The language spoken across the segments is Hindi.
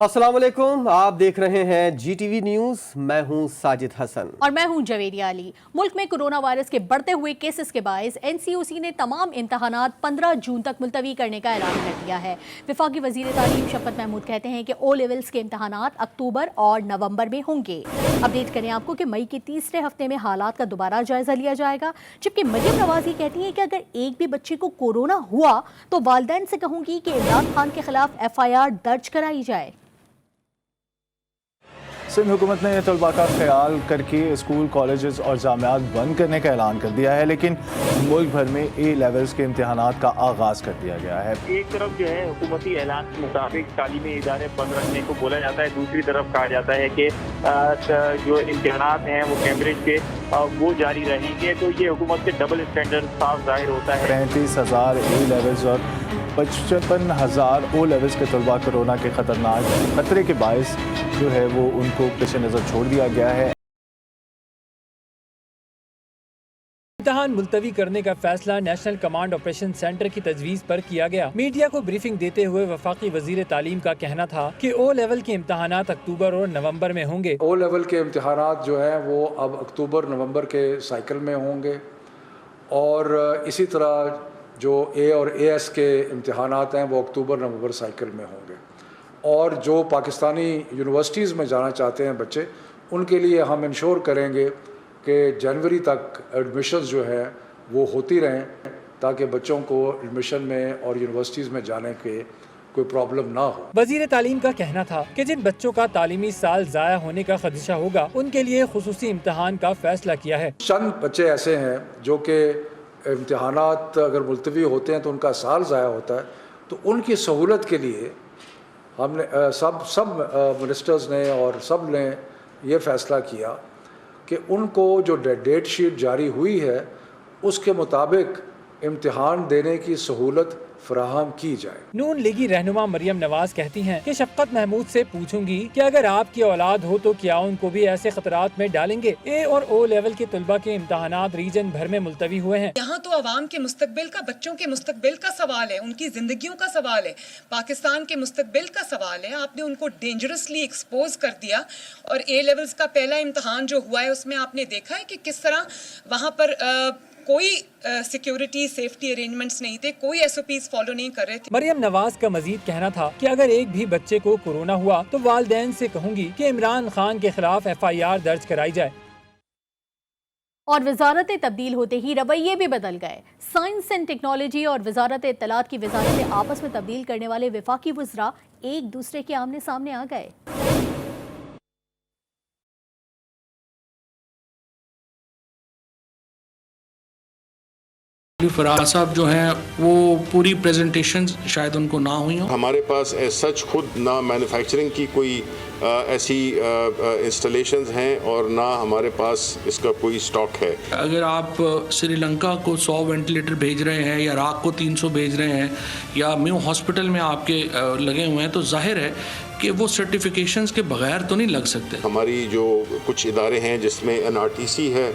अस्सलाम वालेकुम, आप देख रहे हैं GTV न्यूज़। मैं हूं साजिद हसन और मैं हूं जवेरिया अली। मुल्क में कोरोना वायरस के बढ़ते हुए केसेस के बायस NCOC ने तमाम इम्तहानात 15 जून तक मुलतवी करने का ऐलान कर दिया है। वफाकी वज़ीर तालीम शफकत महमूद कहते हैं कि O लेवल्स के इम्तहानात अक्टूबर और नवंबर में होंगे। अपडेट करें आपको कि मई के तीसरे हफ्ते में हालात का दोबारा जायजा लिया जाएगा। जबकि मरियम नवाज ये कहती हैं कि अगर एक भी बच्चे को कोरोना हुआ तो वालिदैन से कहूंगी कि इमरान खान के खिलाफ FIR दर्ज कराई जाए। सिंध हुकूमत ने तलबा का ख्याल करके स्कूल, कॉलेजेस और जामियात बंद करने का ऐलान कर दिया है, लेकिन मुल्क भर में A लेवल्स के इम्तहानात का आगाज़ कर दिया गया है। एक तरफ जो है हुकूमती ऐलान के मुताबिक तालीमी इदारे बंद रखने को बोला जाता है, दूसरी तरफ कहा जाता है कि जो इम्तहानात हैं वो कैम्ब्रिज के वो जारी रहेंगे। तो ये हुकूमत के डबल स्टैंडर्ड साफ जाहिर होता है। 35,000 A लेवल्स और 55,000 O लेवल्स के तलबा कोरोना के ख़तरनाक खतरे के बायस जो है वो उनको पेश नज़र छोड़ दिया गया है। इम्तहान मुलतवी करने का फैसला नेशनल कमांड ऑपरेशन सेंटर की तजवीज़ पर किया गया। मीडिया को ब्रीफिंग देते हुए वफाकी वजीर तालीम का कहना था कि O लेवल के इम्तहानात अक्टूबर और नवंबर में होंगे। O लेवल के इम्तहानात जो हैं वो अब अक्टूबर नवंबर के साइकिल में होंगे और इसी तरह जो A और AS के इम्तहानात हैं वो अक्टूबर नवंबर साइकिल में होंगे। और जो पाकिस्तानी यूनिवर्सिटीज़ में जाना चाहते हैं बच्चे, उनके लिए हम इंश्योर करेंगे कि जनवरी तक एडमिशन्स जो है वो होती रहें, ताकि बच्चों को एडमिशन में और यूनिवर्सिटीज़ में जाने के कोई प्रॉब्लम ना हो। वजीर तालीम का कहना था कि जिन बच्चों का तालीमी साल ज़ाया होने का खदशा होगा उनके लिए खुसूसी इम्तहान का फैसला किया है। चंद बच्चे ऐसे हैं जो कि इम्तहानात अगर मुलतवी होते हैं तो उनका साल ज़ाया होता है, तो उनकी सहूलत के लिए हमने सब मिनिस्टर्स ने और सब ने ये फ़ैसला किया कि उनको जो डेट शीट जारी हुई है उसके मुताबिक इम्तिहान देने की सहूलत फराहम की जाए। नून लीगी रहनुमा मरियम नवाज कहती हैं कि शफकत महमूद से पूछूंगी कि अगर आपकी औलाद हो तो क्या उनको भी ऐसे खतरात में डालेंगे। A और O लेवल के तलबा के इम्तहानात रीजन भर में मुलतवी हुए हैं। यहाँ तो अवाम के मुस्तकबिल का, बच्चों के मुस्तकबिल का सवाल है, उनकी जिंदगियों का सवाल है, पाकिस्तान के मुस्तकबिल का सवाल है। आपने उनको डेंजरसली एक्सपोज कर दिया। और A लेवल्स का पहला इम्तहान जो हुआ है उसमें आपने देखा है कि किस तरह वहाँ पर कोई सिक्योरिटी सेफ्टी अरेंजमेंट्स नहीं थे, कोई SOPs फॉलो नहीं कर रहे थे। मरियम नवाज का मजीद कहना था कि अगर एक भी बच्चे को कोरोना हुआ तो वालिदैन से कहूंगी कि इमरान खान के खिलाफ FIR दर्ज कराई जाए। और वजारतें तब्दील होते ही रवैये भी बदल गए। साइंस एंड टेक्नोलॉजी और वजारत इत्तलात की वजारतें आपस में तब्दील करने वाले वफाकी वज़रा एक दूसरे के आमने सामने आ गए। फराज साहब जो हैं वो पूरी प्रेजेंटेशन शायद उनको ना हुई हो। हमारे पास सच खुद ना मैन्युफैक्चरिंग की कोई ऐसी इंस्टॉलेशंस हैं और ना हमारे पास इसका कोई स्टॉक है। अगर आप श्रीलंका को 100 वेंटिलेटर भेज रहे हैं या इराक को 300 भेज रहे हैं या म्यू हॉस्पिटल में आपके लगे हुए हैं, तो जाहिर है कि वो सर्टिफिकेशंस के बगैर तो नहीं लग सकते। हमारी जो कुछ इदारे हैं जिसमें NRTC है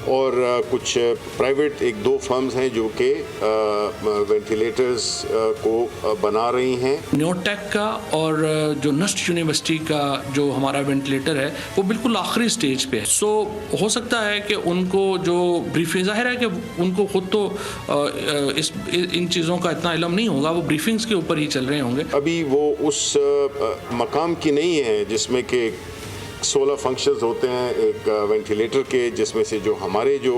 और कुछ प्राइवेट 1-2 फर्म्स हैं जो कि वेंटिलेटर्स को बना रही हैं। न्योटेक का और जो नस्ट यूनिवर्सिटी का जो हमारा वेंटिलेटर है वो बिल्कुल आखिरी स्टेज पे है। सो हो सकता है कि उनको जो ब्रीफिंग, जाहिर है कि उनको खुद तो इन चीज़ों का इतना इल्म नहीं होगा, वो ब्रीफिंग्स के ऊपर ही चल रहे होंगे। अभी वो उस मकाम की नहीं है जिसमें कि 16 फंक्शंस होते हैं एक वेंटिलेटर के, जिसमें से जो हमारे जो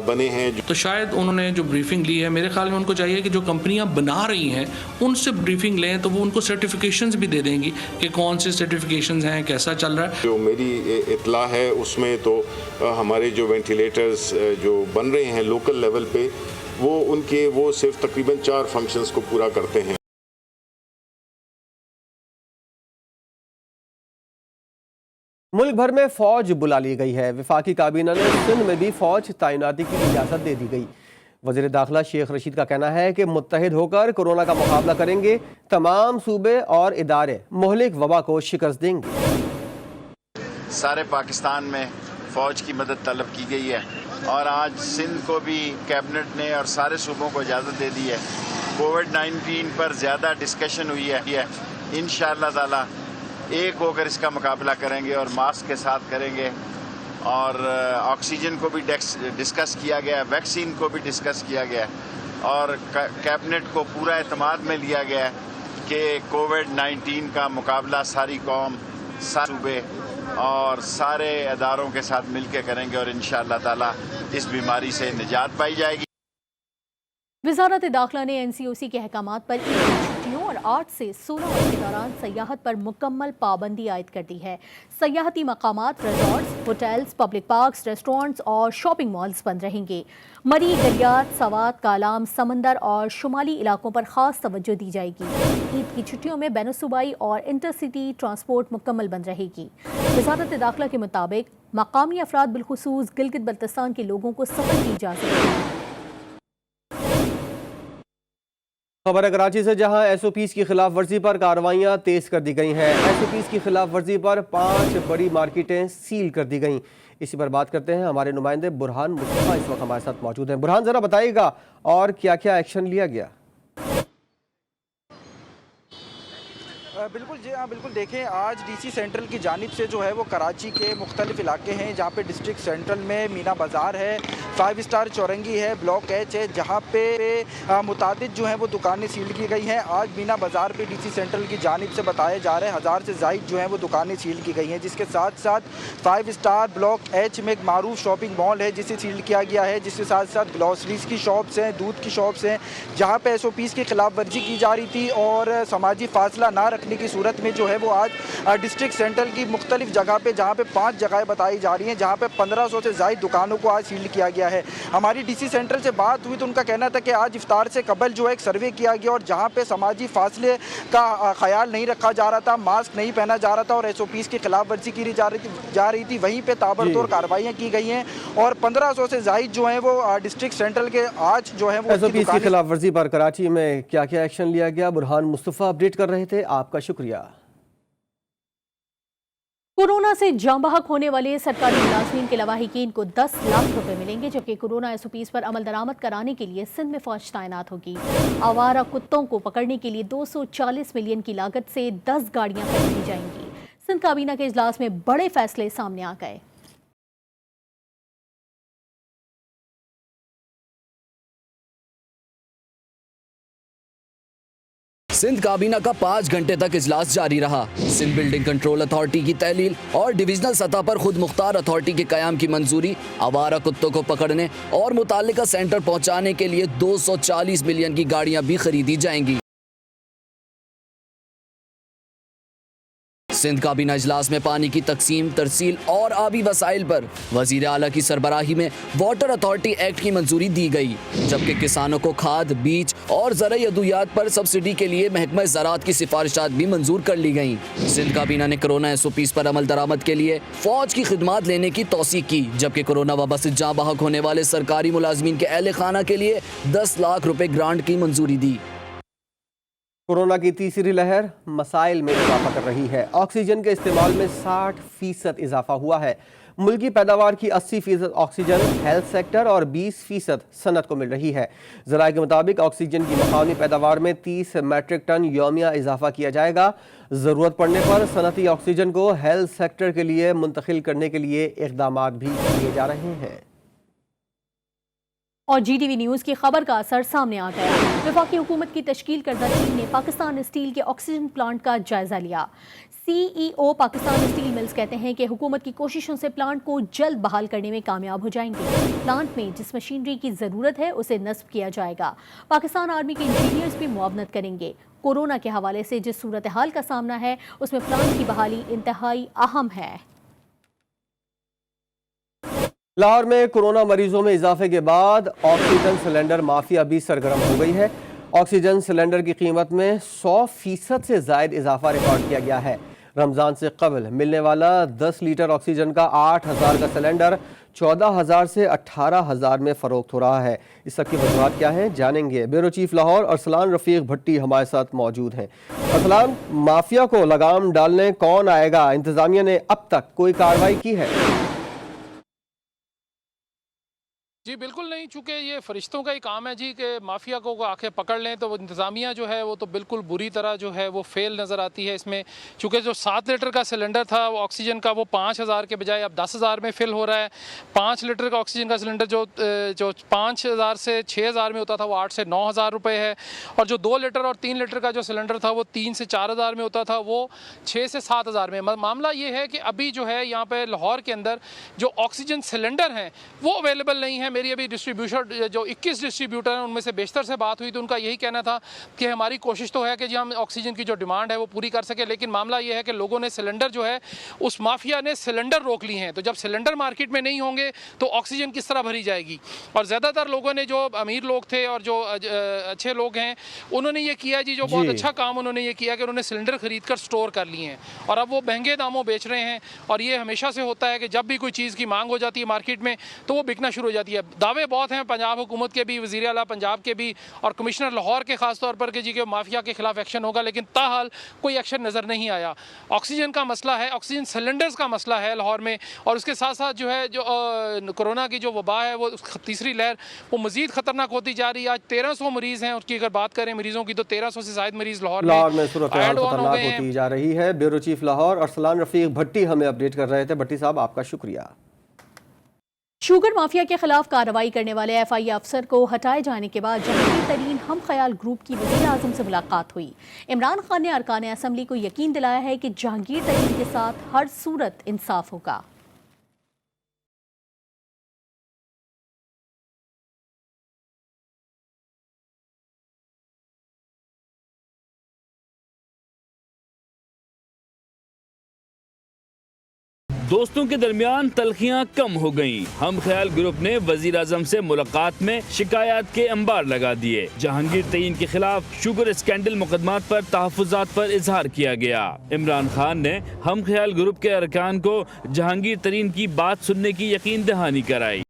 बने हैं। तो शायद उन्होंने जो ब्रीफिंग ली है, मेरे ख्याल में उनको चाहिए कि जो कंपनियां बना रही हैं उनसे ब्रीफिंग लें, तो वो उनको सर्टिफिकेशंस भी दे देंगी कि कौन से सर्टिफिकेशंस हैं, कैसा चल रहा है। जो मेरी इत्तला है उसमें तो हमारे जो वेंटिलेटर्स जो बन रहे हैं लोकल लेवल पे, वो सिर्फ तकरीबन 4 फंक्शंस को पूरा करते हैं। मुल्क भर में फौज बुला ली गई है। वफाकी काबीना ने सिंध में भी फौज तैनाती की इजाज़त दे दी गई। वज़ीर दाखिला शेख रशीद का कहना है कि मुत्तहिद होकर कोरोना का मुकाबला करेंगे। तमाम सूबे और इदारे मुहलिक वबा को शिकस्त देंगे। सारे पाकिस्तान में फ़ौज की मदद तलब की गई है और आज सिंध को भी कैबिनेट ने और सारे सूबों को इजाज़त दे दी है। कोविड-19 पर ज़्यादा डिस्कशन हुई है, इंशाअल्लाह ताला एक होकर इसका मुकाबला करेंगे और मास्क के साथ करेंगे। और ऑक्सीजन को भी डिस्कस किया गया, वैक्सीन को भी डिस्कस किया गया और कैबिनेट को पूरा एतमाद में लिया गया कि कोविड-19 का मुकाबला सारी कौम, सारे सूबे और सारे अदारों के साथ मिलकर करेंगे और इंशाअल्लाह ताला इस बीमारी से निजात पाई जाएगी। वजारत दाखिला ने NCOC के अहकामात पर ईद की छुट्टियों और 8 से 16 मार्च के दौरान सयाहत पर मुकम्मल पाबंदी आयद कर दी है। सयाहती मकामात, resorts, hotels, public parks, restaurants और शॉपिंग मॉल्स बंद रहेंगे। मरी, दरियात, सवात, कालाम, समंदर और शुमाली इलाकों पर खास तवज्जो दी जाएगी। ईद की छुट्टियों में बैनुसूबाई और इंटरसिटी ट्रांसपोर्ट मुकम्मल बंद रहेगी। वजारत दाखिला के मुताबिक मकामी अफराद बिलखुसूस गिलगित बल्तिस्तान के लोगों को सफर की इजाज़त है। खबर है कराची से, जहां SOPs की खिलाफ वर्जी पर कार्रवाइयां तेज कर दी गई हैं। SOPs की खिलाफ वर्जी पर 5 बड़ी मार्केटें सील कर दी गई। इसी पर बात करते हैं, हमारे नुमाइंदे बुरहान मुस्तफा इस वक्त हमारे साथ मौजूद हैं। बुरहान, जरा बताइएगा और क्या क्या एक्शन लिया गया? बिल्कुल जी हाँ, बिल्कुल देखें, आज DC सेंट्रल की जानिब से जो है वो कराची के मुख्तलिफ इलाके हैं, जहाँ पे डिस्ट्रिक्ट सेंट्रल में मीना बाज़ार है, 5 स्टार चौरंगी है, ब्लॉक H है, जहाँ पे मुतादिद जो है वो दुकानें सील की गई हैं। आज मीना बाज़ार पे DC सेंट्रल की जानिब से बताया जा रहा है 1000 से ज़ायद जो है वो दुकानें सील की गई हैं, जिसके साथ साथ 5 स्टार ब्लॉक H में एक मारूफ शॉपिंग मॉल है जिसे सील किया गया है, जिसके साथ साथ ग्लॉसरीज़ की शॉप्स हैं, दूध की शॉप्स हैं, जहाँ पे SOPs की खिलाफ वर्जी की जा रही थी और समाजी फासला ना रखने की सूरत में जो है वो आज डिस्ट्रिक्ट सेंट्रल की मुख्तलिफ जगह पे, जहाँ पे 5 जगह बताई जा रही हैं, जहाँ पे 1500 से ज़ायद दुकानों को आज सील किया गया है। हमारी DC सेंट्रल से बात हुई तो उनका कहना था कि आज इफ्तार से कबल जो है एक सर्वे किया गया और जहाँ पे समाजी फासले का ख्याल नहीं रखा जा रहा था, मास्क नहीं पहना जा रहा था और SOPs की खिलाफ वर्जी की जा रही थी, वहीं पर ताबड़तोड़ कार्रवाइयाँ की गई हैं और 1500 से ज़ायद जो है वो डिस्ट्रिक्ट सेंट्रल के आज जो है वो SOPs की खिलाफ वर्जी पर कराची में क्या क्या एक्शन लिया गया, बुरहान मुस्तफा अपडेट कर रहे थे। आपका शुक्रिया। कोरोना से जाँ बहक होने वाले सरकारी मुलाजमीन के लवाहिकीन को 10 लाख रुपए मिलेंगे, जबकि कोरोना SOPs पर अमल दरामद कराने के लिए सिंध में फौज तैनात होगी। आवारा कुत्तों को पकड़ने के लिए 240 मिलियन की लागत से 10 गाड़ियां खरीदी जाएंगी। सिंध काबीना के इजलास में बड़े फैसले सामने आ गए। सिंध काबीना का 5 घंटे तक इजलास जारी रहा। सिंध बिल्डिंग कंट्रोल अथॉरिटी की तहलील और डिविजनल सतह पर खुद मुख्तार अथॉरिटी के कयाम की मंजूरी, आवारा कुत्तों को पकड़ने और मुताल्लिका सेंटर पहुंचाने के लिए 240 मिलियन की गाड़ियां भी खरीदी जाएंगी। सिंध काबीना इजलास में पानी की तकसीम, तरसील और आबी वसाइल पर वजीर आला की सरबराही में वाटर अथॉरिटी एक्ट की मंजूरी दी गई, जबकि किसानों को खाद, बीज और ज़राई अद्वियात पर सब्सिडी के लिए महकमा ज़राअत की सिफारिशात भी मंजूर कर ली गईं। सिंध काबीना ने कोरोना SOPs पर अमल दरामद के लिए फौज की खिदमात लेने की तौसीक की, जबकि कोरोना वबा से जाँ बहक होने वाले सरकारी मुलाजमीन के अहले खाना के लिए 10 लाख रुपए ग्रांट की मंजूरी दी। कोरोना की तीसरी लहर मसाइल में इजाफा कर रही है। ऑक्सीजन के इस्तेमाल में 60% इजाफा हुआ है। मुल्की पैदावार की 80% ऑक्सीजन हेल्थ सेक्टर और 20% सनत को मिल रही है। ज़राए के मुताबिक ऑक्सीजन की मकामी पैदावार में 30 मैट्रिक टन यौमिया इजाफा किया जाएगा। ज़रूरत पड़ने पर सनती ऑक्सीजन को हेल्थ सेक्टर के लिए मुंतकिल करने के लिए इक़दामात भी किए जा रहे हैं। और GTV न्यूज़ की खबर का असर सामने आ गया। वफाकी हुकूमत की तश्कील करदा टीम ने पाकिस्तान स्टील के ऑक्सीजन प्लांट का जायजा लिया। CEO पाकिस्तान स्टील मिल्स कहते हैं कि हुकूमत की कोशिशों से प्लांट को जल्द बहाल करने में कामयाब हो जाएंगे। प्लांट में जिस मशीनरी की ज़रूरत है उसे नस्ब किया जाएगा। पाकिस्तान आर्मी के इंजीनियर्स भी मुआवनत करेंगे। कोरोना के हवाले से जिस सूरत हाल का सामना है उसमें प्लांट की बहाली इंतहाई अहम है। लाहौर में कोरोना मरीजों में इजाफे के बाद ऑक्सीजन सिलेंडर माफिया भी सरगर्म हो गई है। ऑक्सीजन सिलेंडर की कीमत में 100% से ज़ायद इजाफा रिकॉर्ड किया गया है। रमज़ान से कबल मिलने वाला 10 लीटर ऑक्सीजन का 8000 का सिलेंडर 14,000 से 18,000 में फ़रोख्त हो रहा है। इस सब की वजूहात क्या हैं, जानेंगे। ब्यूरो चीफ लाहौर अरसलान रफ़ीक भट्टी हमारे साथ मौजूद हैं। अरसलान, माफिया को लगाम डालने कौन आएगा? इंतज़ामिया ने अब तक कोई कार्रवाई की है? जी बिल्कुल नहीं, चूँकि ये फरिश्तों का ही काम है जी कि माफिया को आके पकड़ लें, तो इंतज़ामिया जो है वो तो बिल्कुल बुरी तरह जो है वो फेल नज़र आती है इसमें। चूँकि जो 7 लीटर का सिलेंडर था वो ऑक्सीजन का, वो 5,000 के बजाय अब 10,000 में फिल हो रहा है। 5 लीटर का ऑक्सीजन का सिलेंडर जो 5,000 से 6,000 में होता था वो 8 से 9,000 रुपये है। और जो 2 लीटर और 3 लीटर का जो सिलेंडर था वो 3 से 4,000 में होता था, वो 6 से 7,000 में। मामला ये है कि अभी जो है यहाँ पे लाहौर के अंदर जो ऑक्सीजन सिलेंडर हैं वो अवेलेबल नहीं है। मेरी अभी डिस्ट्रीब्यूशन जो 21 डिस्ट्रीब्यूटर हैं उनमें से बेशतर से बात हुई तो उनका यही कहना था कि हमारी कोशिश तो है कि जी हम ऑक्सीजन की जो डिमांड है वो पूरी कर सके, लेकिन मामला ये है कि लोगों ने सिलेंडर जो है, उस माफिया ने सिलेंडर रोक ली हैं। तो जब सिलेंडर मार्केट में नहीं होंगे तो ऑक्सीजन किस तरह भरी जाएगी। और ज़्यादातर लोगों ने, जो अमीर लोग थे और जो अच्छे लोग हैं, उन्होंने ये किया जी, जो बहुत अच्छा काम उन्होंने ये किया कि उन्होंने सिलेंडर खरीद कर स्टोर कर लिए हैं और अब वो महंगे दामों बेच रहे हैं। और ये हमेशा से होता है कि जब भी कोई चीज़ की मांग हो जाती है मार्केट में तो वो बिकना शुरू हो जाती है। दावे बहुत हैं पंजाब हुकूमत के भी, वज़ीर आला पंजाब के भी और कमिश्नर लाहौर के ख़ास तौर पर कि जी के माफिया के खिलाफ एक्शन होगा, लेकिन ताहाल कोई एक्शन नज़र नहीं आया। ऑक्सीजन का मसला है, ऑक्सीजन सिलेंडर्स का मसला है लाहौर में, और उसके साथ साथ जो है जो कोरोना की जो वबा है वो तीसरी लहर वो मज़ीद ख़तरनाक होती जा रही है। आज 1300 मरीज़ हैं, उसकी अगर बात करें मरीज़ों की तो 1300 से ज़ायद मरीज़ लाहौर में सूरत-ए-हाल खतरनाक होती जा रही है। ब्यूरो चीफ लाहौर अरसलान रफीक भट्टी हमें अपडेट कर रहे थे। भट्टी साहब आपका शुक्रिया। शुगर माफिया के खिलाफ कार्रवाई करने वाले FIA अफसर को हटाए जाने के बाद जहांगीर तरीन हम ख्याल ग्रुप की वज़ीर आज़म से मुलाकात हुई। इमरान खान ने अरकान असम्बली को यकीन दिलाया है कि जहांगीर तरीन के साथ हर सूरत इंसाफ होगा। दोस्तों के दरमियान तलखियां कम हो गईं। हम ख्याल ग्रुप ने वजीर आजम से मुलाकात में शिकायत के अंबार लगा दिए। जहांगीर तरीन के खिलाफ शुगर स्कैंडल मुकदमात पर तहफ़्फ़ुज़ात पर इजहार किया गया। इमरान खान ने हम ख्याल ग्रुप के अरकान को जहांगीर तरीन की बात सुनने की यकीन दहानी कराई।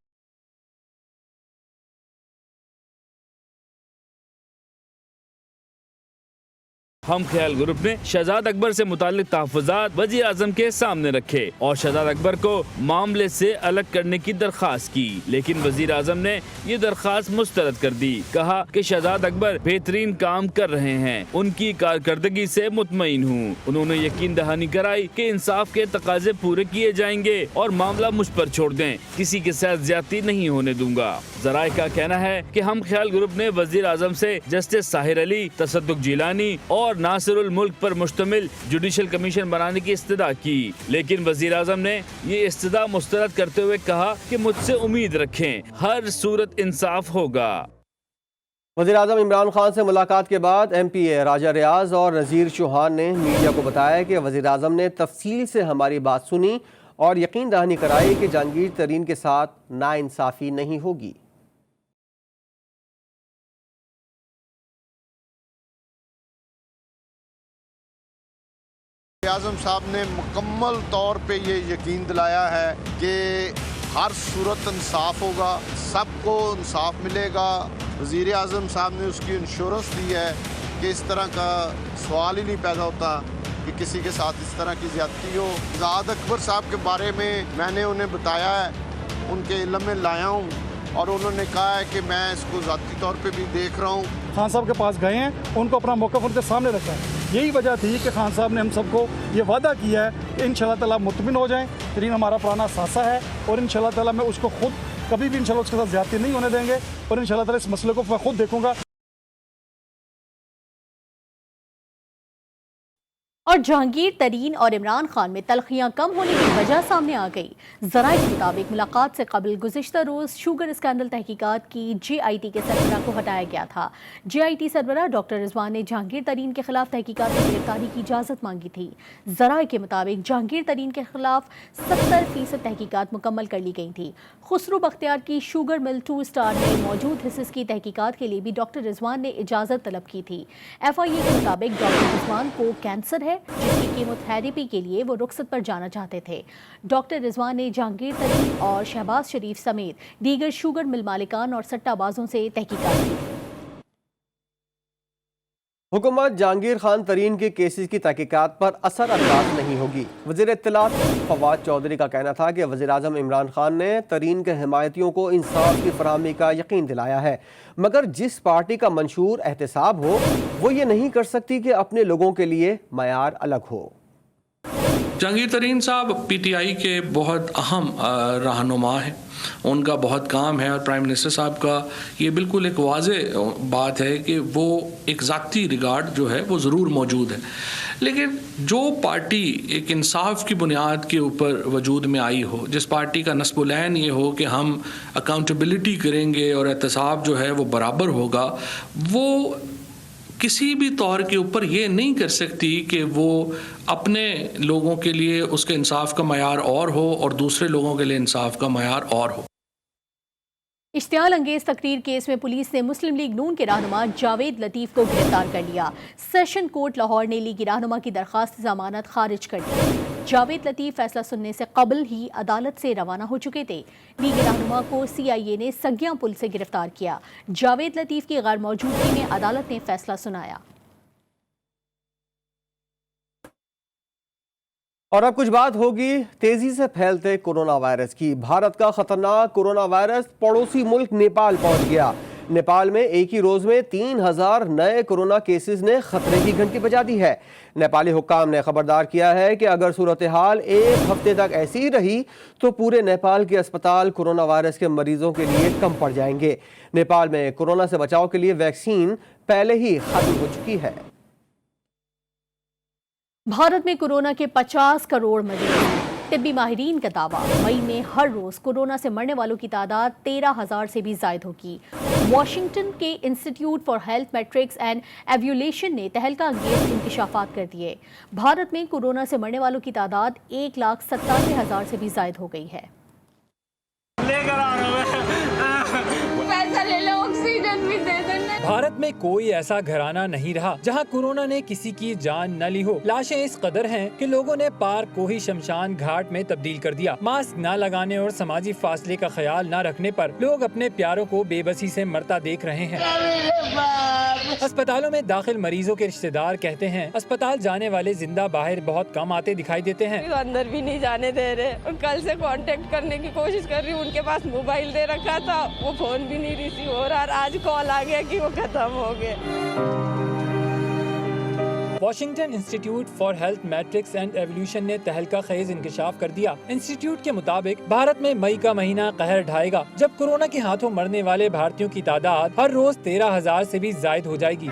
हम ख्याल ग्रुप ने शहजाद अकबर से मुताल्लिक तहफ़्फ़ुज़ात वज़ीर आज़म के सामने रखे और शहजाद अकबर को मामले से अलग करने की दरख्वास्त की, लेकिन वज़ीर आज़म ने ये दरख्वास्त मुस्तरद कर दी। कहा कि शहजाद अकबर बेहतरीन काम कर रहे हैं, उनकी कारकर्दगी से मुतमईन हूँ। उन्होंने यकीन दहानी कराई कि इंसाफ के तकाजे पूरे किए जाएंगे और मामला मुझ पर छोड़ दें, किसी के साथ ज्यादती नहीं होने दूंगा। ज़राए का कहना है कि हम ख्याल ग्रुप ने वज़ीर आज़म से जस्टिस साहिर अली, तसद्दुक़ जिलानी और नासिरुल मुल्क पर मुश्तमिल जुडिशल कमीशन बनाने की इस्तदा की, लेकिन वज़ीर आज़म ने ये इस्तदा मुस्तरद करते हुए कहा कि मुझसे उम्मीद रखें, हर सूरत इंसाफ होगा। वज़ीर आज़म इमरान खान से मुलाकात के बाद MPA राजा रियाज और नज़ीर चौहान ने मीडिया को बताया कि वज़ीर आज़म ने तफसील से हमारी बात सुनी और यकीन दहानी कराई कि जहांगीर तरीन के साथ नाइंसाफ़ी नहीं होगी। आज़म साहब ने मुकम्मल तौर पे ये यकीन दिलाया है कि हर सूरत इंसाफ होगा, सबको इंसाफ मिलेगा। वज़ीर आज़म साहब ने उसकी इंश्योरेंस दी है कि इस तरह का सवाल ही नहीं पैदा होता कि किसी के साथ इस तरह की ज़्यादती हो। शहजाद अकबर साहब के बारे में मैंने उन्हें बताया है, उनके इल्म में लाया हूँ और उन्होंने कहा है कि मैं इसको ज़ाती तौर पे भी देख रहा हूँ। खान साहब के पास गए हैं, उनको अपना मौक़िफ़ उनके सामने रखा है। यही वजह थी कि खान साहब ने हम सबको ये वादा किया है कि इंशाल्लाह ताला मुतमिन हो जाएं। तरीन हमारा पुराना सासा है और इंशाल्लाह ताला मैं उसको खुद कभी भी इंशाल्लाह उसके साथ ज़्यादती नहीं होने देंगे और इंशाल्लाह ताला इस मसले को मैं खुद देखूंगा। और जहांगीर तरीन और इमरान खान में तलखियां कम होने की वजह सामने आ गई। ज़राए के मुताबिक मुलाकात से कबल गुज़िश्ता रोज़ शुगर स्कैंडल तहकीकात की JIT के सरबराह को हटाया गया था। JIT सरबराह डॉक्टर रिजवान ने जहांगीर तरीन के खिलाफ तहकीकात में गिरफ्तारी की इजाज़त मांगी थी। ज़राए के मुताबिक जहांगीर तरीन के खिलाफ 70% तहकीकात मुकम्मल कर ली गई थी। खुसरो बख्तियार की शुगर मिल 2 स्टार में मौजूद हिस्से की तहकीकात के लिए भी डॉक्टर रिजवान ने इजाज़त तलब की थी। FIA के मुताबिक डॉक्टर रिजवान को कैंसर है, जिसकी कीमोथेरेपी के लिए वो रुखसत पर जाना चाहते थे। डॉक्टर रिजवान ने जहांगीर तरीन और शहबाज शरीफ समेत दीगर शुगर मिल मालिकान और सट्टाबाजों से तहकीकात की। हुकूमत जहांगीर खान तरीन के केसेस की तहकीकात पर असर अंदाज नहीं होगी। वज़ीर इत्तलात फवाद चौधरी का कहना था कि वज़ीर आज़म इमरान खान ने तरीन के हिमायतियों को इंसाफ की फराहमी का यकीन दिलाया है, मगर जिस पार्टी का मंशूर एहतसाब हो वो ये नहीं कर सकती कि अपने लोगों के लिए मयार अलग हो। जहांगीर तरीन साहब पीटीआई के बहुत अहम रहनुमा हैं, उनका बहुत काम है और प्राइम मिनिस्टर साहब का ये बिल्कुल एक वाज़े बात है कि वो एक ज़ाती रिगार्ड जो है वो ज़रूर मौजूद है। लेकिन जो पार्टी एक इंसाफ की बुनियाद के ऊपर वजूद में आई हो, जिस पार्टी का नस्बुलैन ये हो कि हम अकाउंटेबिलिटी करेंगे और एहतसाब जो है वो बराबर होगा, वो किसी भी तौर के ऊपर ये नहीं कर सकती कि वो अपने लोगों के लिए उसके इंसाफ का मयार और हो और दूसरे लोगों के लिए इंसाफ का मयार और हो। इश्तियाल अंगेज तकरीर केस में पुलिस ने मुस्लिम लीग नून के रहनुमा जावेद लतीफ़ को गिरफ्तार कर लिया। सेशन कोर्ट लाहौर ने लीगी रहनुमा की दरख्वास्त जमानत खारिज कर दी। जावेद लतीफ़ फैसला सुनने से कबल ही अदालत से रवाना हो चुके थे। लीगी रहनुमा को CIA ने सगियां पुल से गिरफ्तार किया। जावेद लतीफ़ की गैर मौजूदगी में अदालत ने फैसला सुनाया। और अब कुछ बात होगी तेजी से फैलते कोरोना वायरस की। भारत का खतरनाक कोरोना वायरस पड़ोसी मुल्क नेपाल पहुंच गया। नेपाल में एक ही रोज में 3000 नए कोरोना केसेस ने खतरे की घंटी बजा दी है। नेपाली हुक्काम ने खबरदार किया है कि अगर सूरत हाल एक हफ्ते तक ऐसी ही रही तो पूरे नेपाल के अस्पताल कोरोना वायरस के मरीजों के लिए कम पड़ जाएंगे। नेपाल में कोरोना से बचाव के लिए वैक्सीन पहले ही खत्म हो चुकी है। भारत में कोरोना के 50 करोड़ मरीज हैं। तिब्बी माहिरीन का दावा, मई में हर रोज कोरोना से मरने वालों की तादाद 13,000 से भी ज्यादा होगी। वॉशिंगटन के institute for health matrix and evolution ने तहलका अंगेज इंकशाफात कर दिए। भारत में कोरोना से मरने वालों की तादाद 1,87,000 से भी ज्यादा हो गई है। भारत में कोई ऐसा घराना नहीं रहा जहां कोरोना ने किसी की जान न ली हो। लाशें इस कदर हैं कि लोगों ने पार्क को ही शमशान घाट में तब्दील कर दिया। मास्क न लगाने और समाजी फासले का ख्याल न रखने पर लोग अपने प्यारों को बेबसी से मरता देख रहे हैं। अस्पतालों में दाखिल मरीजों के रिश्तेदार कहते हैं अस्पताल जाने वाले जिंदा बाहर बहुत कम आते दिखाई देते हैं। अंदर भी नहीं जाने दे रहे। कल से कांटेक्ट करने की कोशिश कर रही हूँ, उनके पास मोबाइल दे रखा था, वो फोन भी नहीं रिसीव हो रहा। आज कॉल आ गया कि वो खत्म हो गए। Washington institute for health matrix and evolution ने तहलका खेज इंकशाफ कर दिया। इंस्टीट्यूट के मुताबिक भारत में मई का महीना कहर ढाएगा जब कोरोना के हाथों मरने वाले भारतीयों की तादाद हर रोज 13,000 से भी ज्यादा हो जाएगी।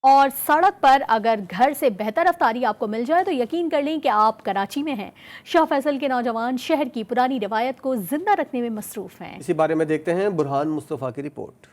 और सड़क पर अगर घर से बेहतर अफ्तारी आपको मिल जाए तो यकीन कर लें कि आप कराची में हैं। शाह फैसल के नौजवान शहर की पुरानी रिवायत को जिंदा रखने में मसरूफ हैं। इसी बारे में देखते हैं बुरहान मुस्तफ़ा की रिपोर्ट।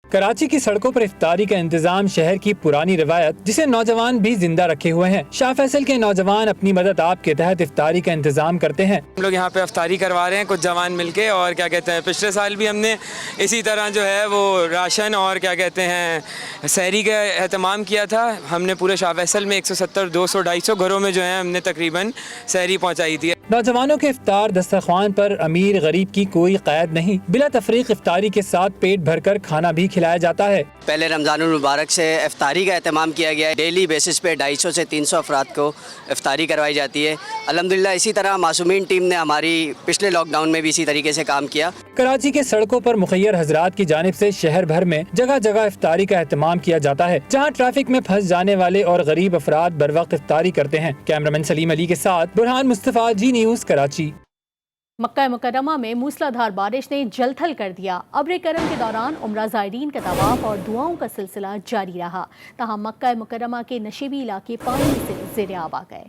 कराची की सड़कों पर इफ्तारी का इंतजाम शहर की पुरानी रिवायत जिसे नौजवान भी जिंदा रखे हुए हैं। शाह फैसल के नौजवान अपनी मदद आप के तहत इफ्तारी का इंतजाम करते हैं। हम लोग यहाँ पे इफ्तारी करवा रहे हैं कुछ जवान मिलके, और क्या कहते हैं पिछले साल भी हमने इसी तरह जो है वो राशन और क्या कहते हैं सहरी का एहतमाम किया था। हमने पूरे शाह फैसल में 170, 200, 250 घरों में जो है हमने तकरीबन सहरी पहुँचाई थी। नौजवानों के इफ्तार दस्तरख्वान पर अमीर गरीब की कोई कैद नहीं। बिला तफरीक इफ्तारी के साथ पेट भरकर खाना भी खिलाया जाता है। पहले रमज़ानुल मुबारक से इफ्तारी का एहतमाम किया गया है। डेली बेसिस पे 250 से 300 अफराद को इफ्तारी करवाई जाती है। अल्हम्दुलिल्लाह इसी तरह मासूमीन टीम ने हमारी पिछले लॉकडाउन में भी इसी तरीके से काम किया। कराची के सड़कों पर मुखैर हजरात की जानिब से शहर भर में जगह जगह इफ्तारी का एहतमाम किया जाता है, जहाँ ट्रैफिक में फंस जाने वाले और गरीब अफराद बर वक्त इफ्तारी करते हैं। कैमरामैन सलीम अली के साथ बुरहान मुस्तफ़ा, जी न्यूज़, कराची। मक्का मुकर्रमा में मूसलाधार बारिश ने जलथल कर दिया। अब्र करम के दौरान उम्रा ज़ायरीन का तवाफ और दुआओं का सिलसिला जारी रहा। तहाँ मक्का मुकर्रमा के नशीबी इलाके पानी से ज़ेर आब आ गए।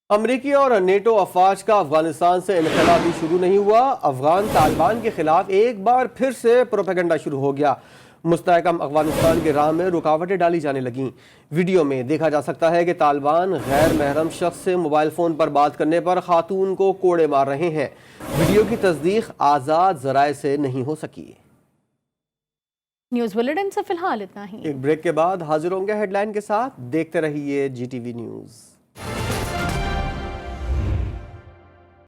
अमरीकी और नेटो अफवाज का अफगानिस्तान से इनखला भी शुरू नहीं हुआ। अफगान तालिबान के खिलाफ एक बार फिर से प्रोपेगेंडा शुरू हो गया। मुस्तहकम अफगानिस्तान की राह में रुकावटें डाली जाने लगीं। वीडियो में देखा जा सकता है कि तालिबान गैर महरम शख्स से मोबाइल फ़ोन पर बात करने पर खातून को कोड़े मार रहे हैं। वीडियो की तस्दीक आज़ाद ज़राए से नहीं हो सकी। न्यूज़ बुलेटिन से फिलहाल इतना ही। एक ब्रेक के बाद हाजिर होंगे हेडलाइन के साथ। देखते रहिए GTV न्यूज़।